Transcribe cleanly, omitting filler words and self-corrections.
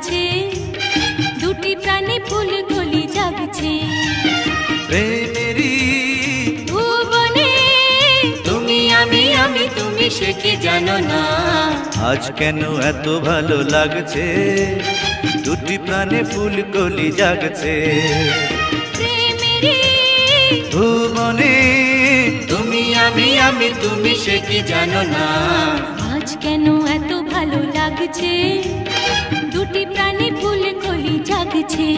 জাগছে, দুটি প্রাণে ফুল কলি জাগছে। প্রেমেরই ভুবনে তুমি আমি আমি তুমি, সে কি জানো না? আজ কেন এত ভালো লাগছে, দুটি প্রাণে ফুল কলি জাগছে। প্রেমেরই ভুবনে তুমি আমি তুমি, সে কি জানো না? আজ কেন এত ভালো লাগছে, দুটি প্রাণে ফুল কলি জাগছে।